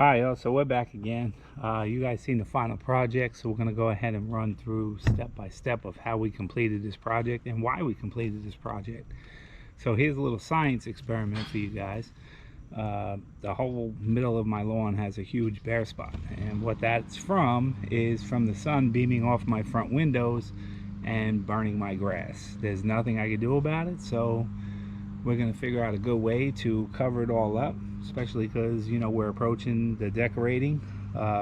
Alright, y'all, so we're back again. You guys seen the final project, so we're going to go ahead and run through step by step of how we completed this project and why we completed this project. So here's a little science experiment for you guys. The whole middle of my lawn has a huge bare spot, and what that's from is from the sun beaming off my front windows and burning my grass. There's nothing I can do about it, so we're going to figure out a good way to cover it all up, especially because, you know, we're approaching the decorating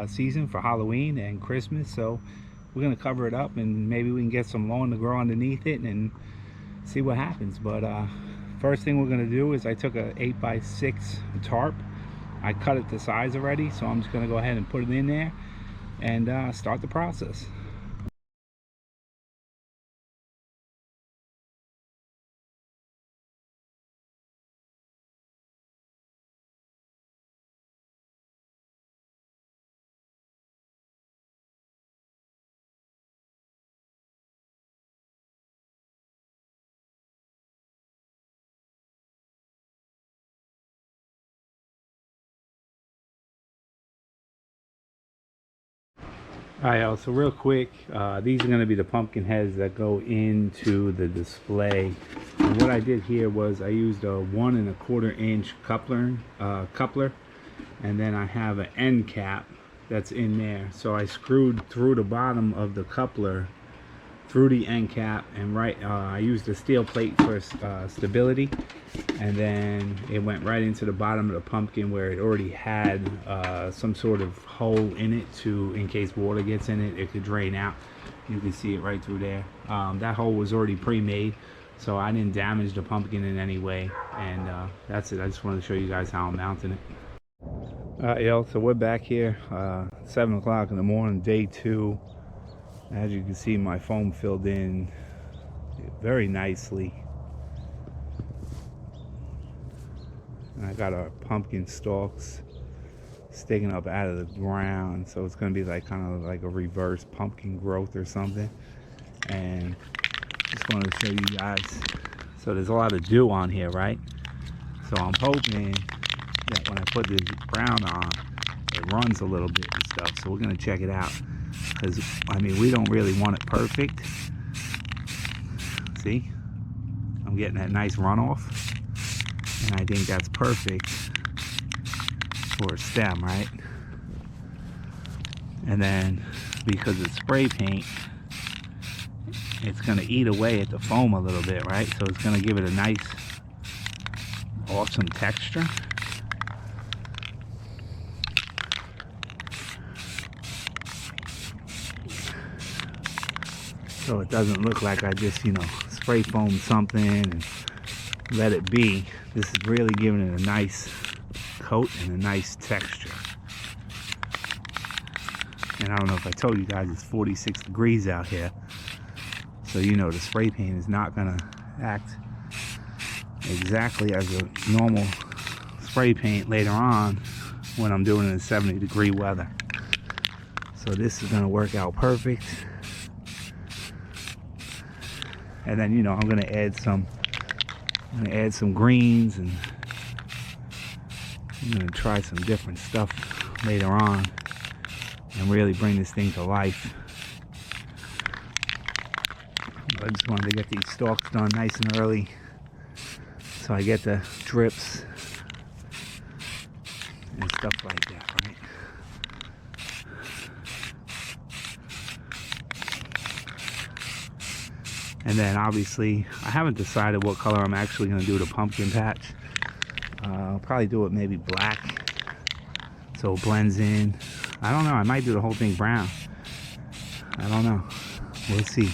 season for Halloween and Christmas. So we're going to cover it up, and maybe we can get some lawn to grow underneath it and see what happens. But first thing we're going to do is I took a 8x6 tarp. I cut it to size already, so I'm just going to go ahead and put it in there and start the process. Alright, so real quick, these are going to be the pumpkin heads that go into the display. And what I did here was I used a 1 1/4 inch coupler, and then I have an end cap that's in there. So I screwed through the bottom of the coupler through the end cap, and I used a steel plate for stability, and then it went right into the bottom of the pumpkin where it already had some sort of hole in it to, in case water gets in it, it could drain out. You can see it right through there. That hole was already pre-made, so I didn't damage the pumpkin in any way, and that's it. I just wanted to show you guys how I'm mounting it. Alright, y'all, so we're back here, 7 o'clock in the morning, day 2. As you can see, my foam filled in very nicely. And I got our pumpkin stalks sticking up out of the ground, so it's going to be like kind of like a reverse pumpkin growth or something. And just wanted to show you guys. So there's a lot of dew on here, right? So I'm hoping that when I put this brown on, it runs a little bit and stuff. So we're going to check it out, because I mean, we don't really want it perfect. See, I'm getting that nice runoff, and I think that's perfect for a stem, right? And then because it's spray paint, it's going to eat away at the foam a little bit, right? So it's going to give it a nice, awesome texture. So it doesn't look like I just, you know, spray foamed something and let it be. This is really giving it a nice coat and a nice texture. And I don't know if I told you guys, it's 46 degrees out here. So, you know, the spray paint is not going to act exactly as a normal spray paint later on when I'm doing it in 70-degree weather. So this is going to work out perfect. And then, you know, I'm going to add some greens, and I'm going to try some different stuff later on and really bring this thing to life. I just wanted to get these stalks done nice and early so I get the drips and stuff like that, right? And then obviously, I haven't decided what color I'm actually going to do the pumpkin patch. I'll probably do it maybe black, so it blends in. I don't know, I might do the whole thing brown. I don't know. We'll see.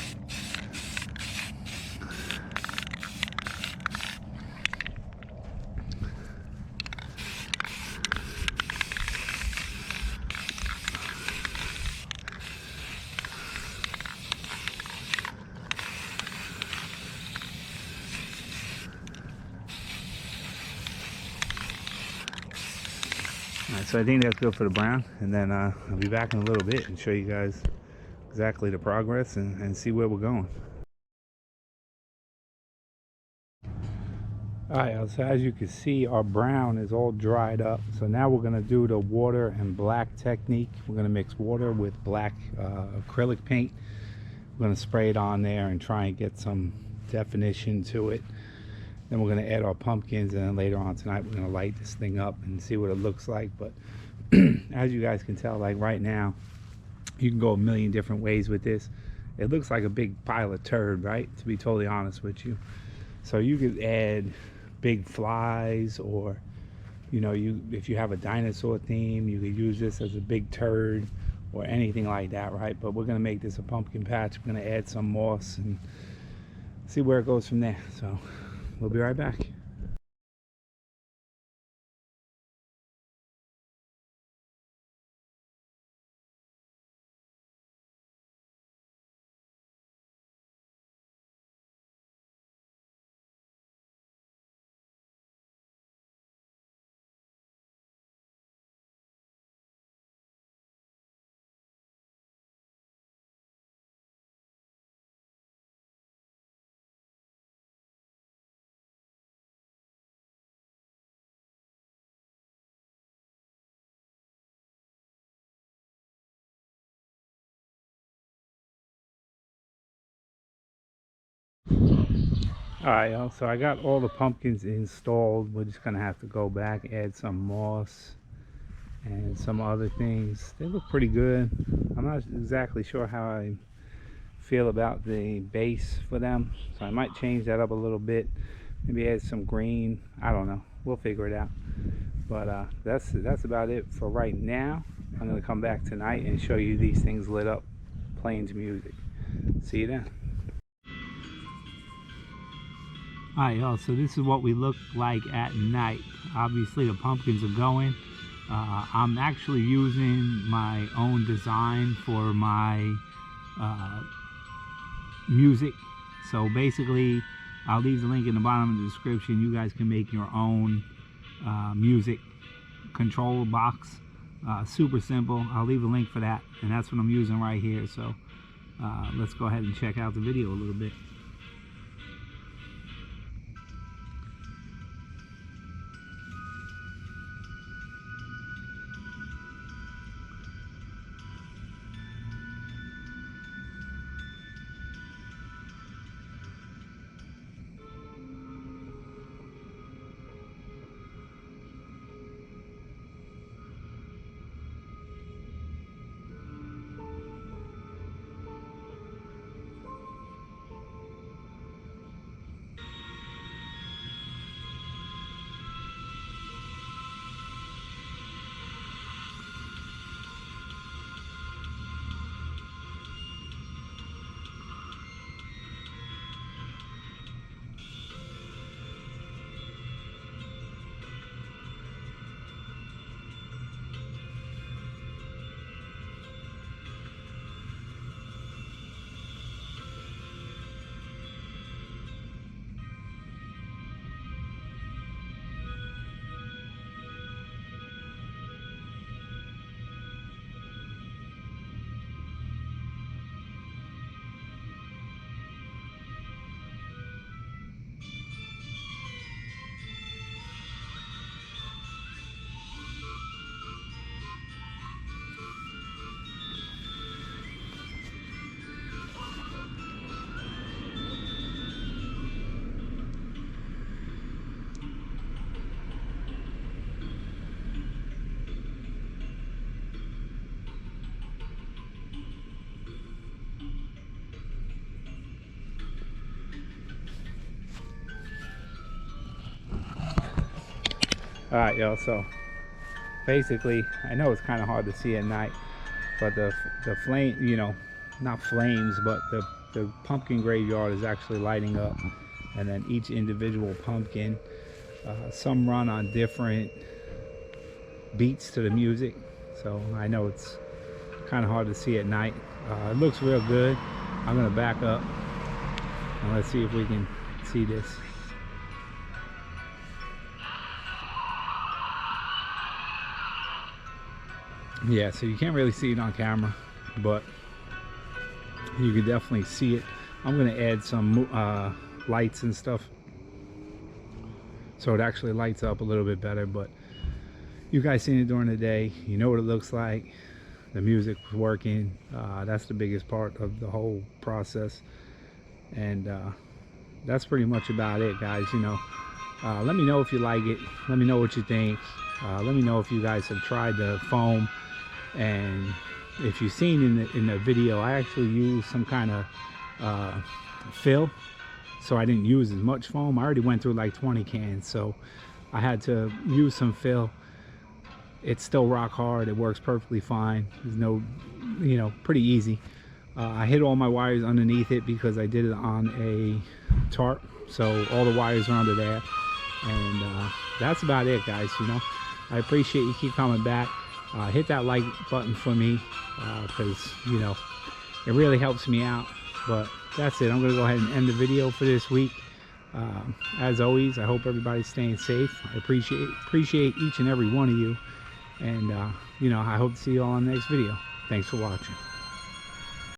Alright, so I think that's good for the brown, and then I'll be back in a little bit and show you guys exactly the progress and see where we're going. Alright, so as you can see, our brown is all dried up. So now we're going to do the water and black technique. We're going to mix water with black acrylic paint. We're going to spray it on there and try and get some definition to it. Then we're going to add our pumpkins, and then later on tonight we're going to light this thing up and see what it looks like. But as you guys can tell, like right now, you can go a million different ways with this. It looks like a big pile of turd, right? To be totally honest with you. So you could add big flies, or you know, if you have a dinosaur theme, you could use this as a big turd or anything like that, right? But we're going to make this a pumpkin patch. We're going to add some moss and see where it goes from there. So we'll be right back. Alright, y'all, so I got all the pumpkins installed. We're just gonna have to go back, add some moss and some other things. They look pretty good. I'm not exactly sure how I feel about the base for them, so I might change that up a little bit. Maybe add some green. I don't know. We'll figure it out. But that's about it for right now. I'm gonna come back tonight and show you these things lit up, playing to music. See you then. Alright, y'all, so this is what we look like at night. Obviously the pumpkins are going. I'm actually using my own design for my music. So basically, I'll leave the link in the bottom of the description. You guys can make your own music control box. Super simple. I'll leave a link for that, and that's what I'm using right here. So let's go ahead and check out the video a little bit. Alright, y'all, so basically, I know it's kind of hard to see at night, but the flame, you know, not flames, but the pumpkin graveyard is actually lighting up. And then each individual pumpkin, some run on different beats to the music, so I know it's kind of hard to see at night. It looks real good. I'm gonna back up and let's see if we can see this. Yeah, so you can't really see it on camera, but you can definitely see it. I'm gonna add some lights and stuff so it actually lights up a little bit better. But you guys seen it during the day, you know what it looks like. The music was working. That's the biggest part of the whole process, and that's pretty much about it, guys. You know, let me know if you like it. Let me know what you think. Let me know if you guys have tried the foam, and if you've seen in the video, I actually used some kind of fill, so I didn't use as much foam. I already went through like 20 cans, so I had to use some fill. It's still rock hard. It works perfectly fine. There's no, you know, pretty easy. I hid all my wires underneath it because I did it on a tarp, so all the wires are under there. And that's about it, guys. You know, I appreciate you keep coming back. Hit that like button for me, because you know it really helps me out. But that's it. I'm gonna go ahead and end the video for this week. As always, I hope everybody's staying safe. I appreciate each and every one of you, and you know, I hope to see you all in the next video. Thanks for watching.